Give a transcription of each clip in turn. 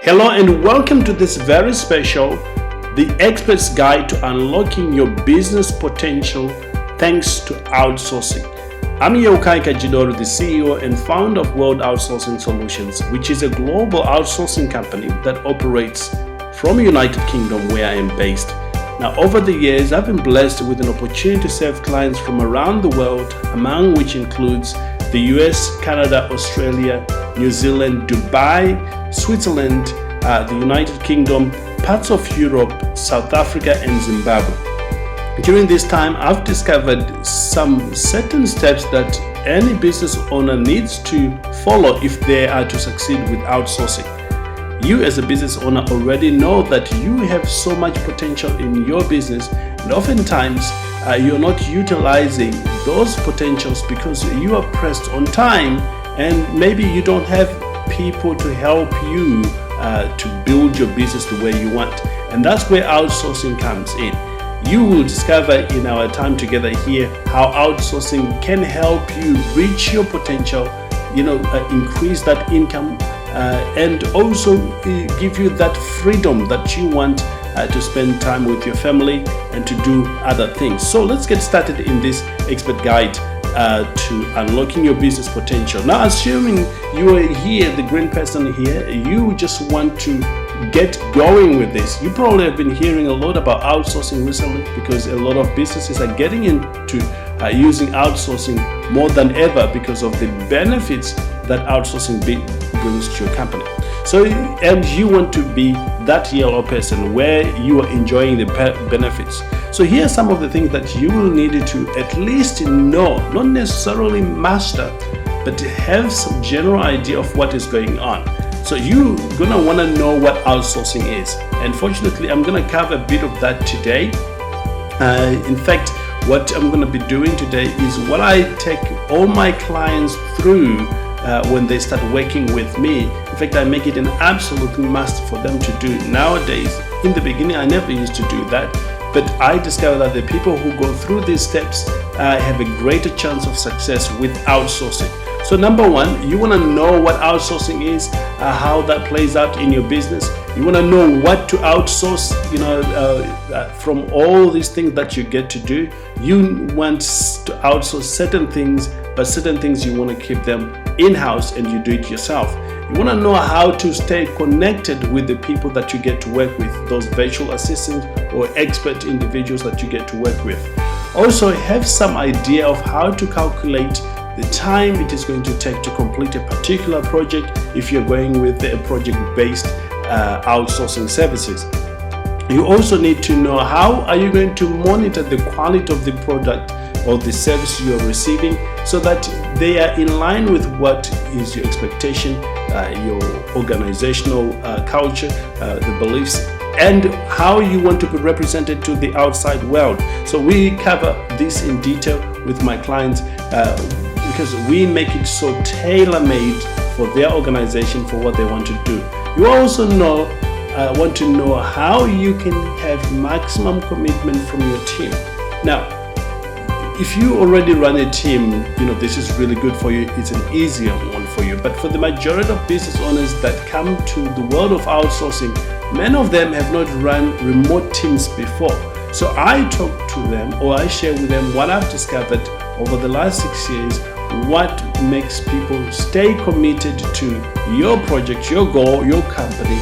Hello and welcome to this very special, The Expert's Guide to Unlocking Your Business Potential Thanks to Outsourcing. I'm Yeukai+Kajidori, the CEO and founder of World Outsourcing Solutions, which is a global outsourcing company that operates from United Kingdom, where I am based. Now, over the years, I've been blessed with an opportunity to serve clients from around the world, among which includes the US, Canada, Australia, New Zealand, Dubai, Switzerland, the United Kingdom, parts of Europe, South Africa, and Zimbabwe. During this time, I've discovered some certain steps that any business owner needs to follow if they are to succeed with outsourcing. You as a business owner already know that you have so much potential in your business, and oftentimes you're not utilizing those potentials because you are pressed on time and maybe you don't have people to help you to build your business the way you want. And that's where outsourcing comes in. You will discover in our time together here how outsourcing can help you reach your potential, increase that income, and also give you that freedom that you want to spend time with your family and to do other things. So let's get started in this expert guide to unlocking your business potential. Now, assuming you are here, the green person here, you just want to get going with this. You probably have been hearing a lot about outsourcing recently because a lot of businesses are getting into using outsourcing more than ever because of the benefits that outsourcing brings to your company. So, and you want to be that yellow person where you are enjoying the benefits. So here are some of the things that you will need to at least know, not necessarily master, but to have some general idea of what is going on. So you're gonna wanna know what outsourcing is. And fortunately, I'm gonna cover a bit of that today. In fact, what I'm gonna be doing today is what I take all my clients through when they start working with me. In fact, I make it an absolute must for them to do nowadays. In the beginning, I never used to do that, but I discovered that the people who go through these steps have a greater chance of success with outsourcing. So number one, you want to know what outsourcing is, how that plays out in your business. You want to know what to outsource, from all these things that you get to do. You want to outsource certain things, but certain things you want to keep them in-house and you do it yourself. You want to know how to stay connected with the people that you get to work with, those virtual assistants or expert individuals that you get to work with. Also, have some idea of how to calculate the time it is going to take to complete a particular project if you're going with a project-based outsourcing services. You also need to know how are you going to monitor the quality of the product or the service you are receiving so that they are in line with what is your expectation, your organizational culture, the beliefs, and how you want to be represented to the outside world. So we cover this in detail with my clients because we make it so tailor-made for their organization, for what they want to do. You also want to know how you can have maximum commitment from your team. Now, if you already run a team, this is really good for you. It's an easier one for you. But for the majority of business owners that come to the world of outsourcing, many of them have not run remote teams before. So I talk to them, or I share with them what I've discovered over the last 6 years, what makes people stay committed to your project, your goal, your company,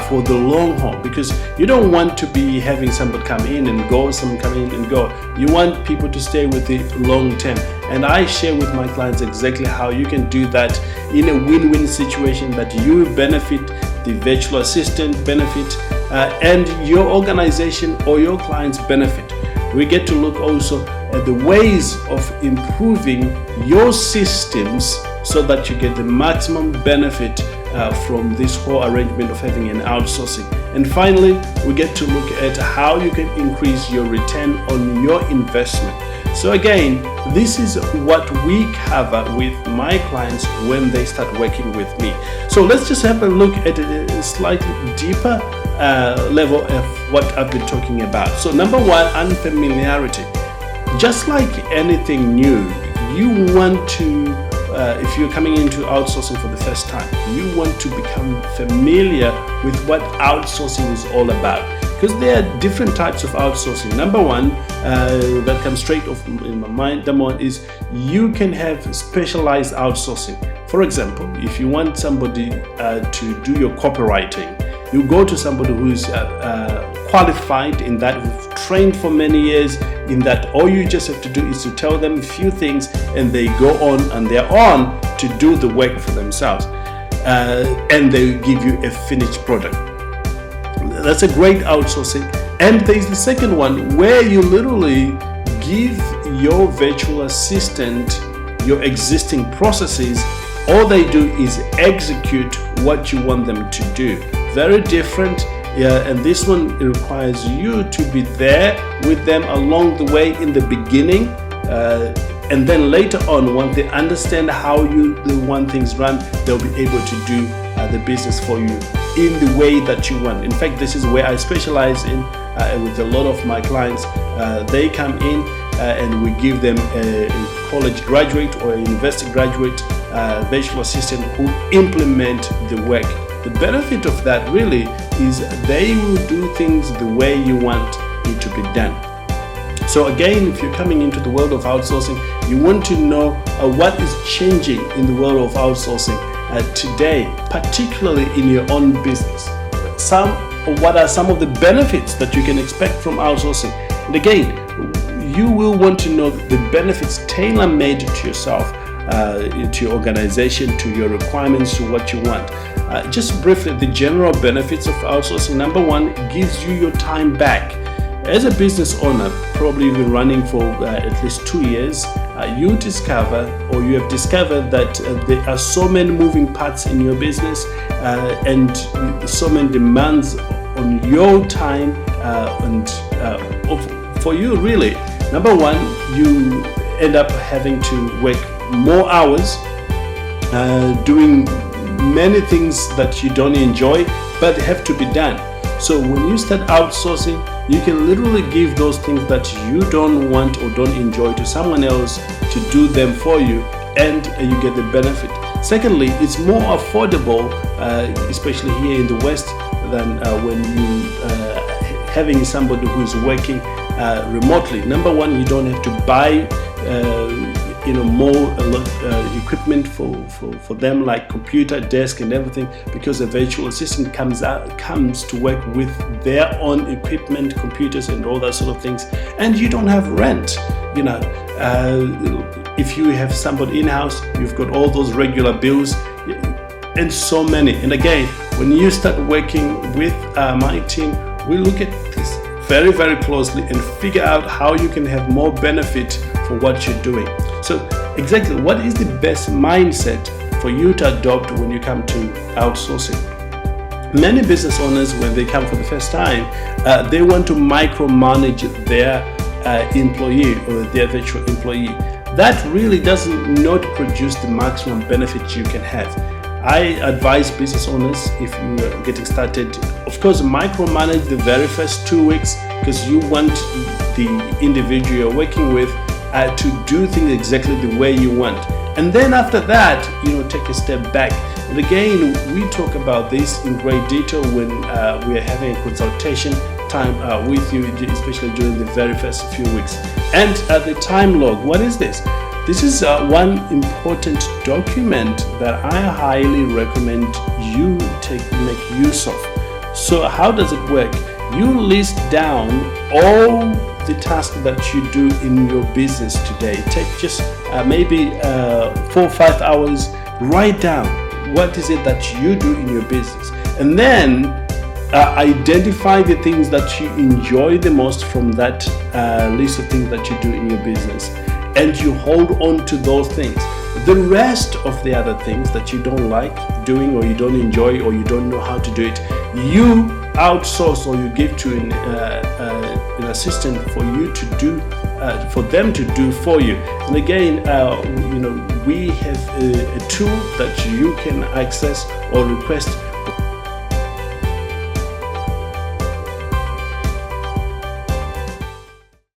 for the long haul, because you don't want to be having somebody come in and go, some come in and go. You want people to stay with the long term. And I share with my clients exactly how you can do that in a win-win situation, that you benefit, the virtual assistant benefit, and your organization or your clients benefit. We get to look also at the ways of improving your systems so that you get the maximum benefit from this whole arrangement of having an outsourcing. And finally, we get to look at how you can increase your return on your investment. So again, this is what we cover with my clients when they start working with me. So let's just have a look at a slightly deeper level of what I've been talking about. So number one, unfamiliarity. Just like anything new, you want to if you're coming into outsourcing for the first time, you want to become familiar with what outsourcing is all about. Because there are different types of outsourcing. Number one, that comes straight off in my mind, number one is you can have specialized outsourcing. For example, if you want somebody to do your copywriting, you go to somebody who is qualified in that, who've trained for many years in that. All you just have to do is to tell them a few things and they go on and they're on to do the work for themselves. And they give you a finished product. That's a great outsourcing. And there's the second one where you literally give your virtual assistant your existing processes. All they do is execute what you want them to do. Very different. And this one requires you to be there with them along the way in the beginning. And then later on, once they understand how you want things run, they'll be able to do the business for you in the way that you want. In fact, this is where I specialize in with a lot of my clients. They come in and we give them a college graduate or a university graduate virtual assistant who implement the work. The benefit of that really is they will do things the way you want it to be done. So again, if you're coming into the world of outsourcing, you want to know what is changing in the world of outsourcing today, particularly in your own business. What are some of the benefits that you can expect from outsourcing? And again, you will want to know the benefits tailor-made to yourself, to your organization, to your requirements, to what you want. Just briefly, the general benefits of outsourcing. Number one, it gives you your time back. As a business owner, probably you've been running for at least 2 years, you discover or you have discovered that there are so many moving parts in your business and so many demands on your time and for you really. Number one, you end up having to work more hours, doing many things that you don't enjoy but have to be done. So when you start outsourcing, you can literally give those things that you don't want or don't enjoy to someone else to do them for you, and you get the benefit. Secondly, it's more affordable, especially here in the West, than when you having somebody who is working remotely. Number one, you don't have to buy more equipment for them, like computer, desk and everything, because a virtual assistant comes to work with their own equipment, computers and all that sort of things. And you don't have rent. If you have somebody in-house, you've got all those regular bills and so many. And again, when you start working with my team, we look at this very, very closely and figure out how you can have more benefit for what you're doing. So exactly, what is the best mindset for you to adopt when you come to outsourcing? Many business owners, when they come for the first time, they want to micromanage their employee or their virtual employee. That really does not produce the maximum benefit you can have. I advise business owners, if you are getting started, of course, micromanage the very first 2 weeks, because you want the individual you're working with to do things exactly the way you want. And then after that, take a step back. And again, we talk about this in great detail when we are having a consultation time with you, especially during the very first few weeks. And the time log, what is this? This is one important document that I highly recommend you make use of. So how does it work? You list down all the tasks that you do in your business today. Take just maybe 4 or 5 hours, write down what is it that you do in your business, and then identify the things that you enjoy the most from that list of things that you do in your business, and you hold on to those things. The rest of the other things that you don't like doing, or you don't enjoy, or you don't know how to do it, you outsource or you give to an assistant for you to do, for them to do for you. And again, we have a tool that you can access or request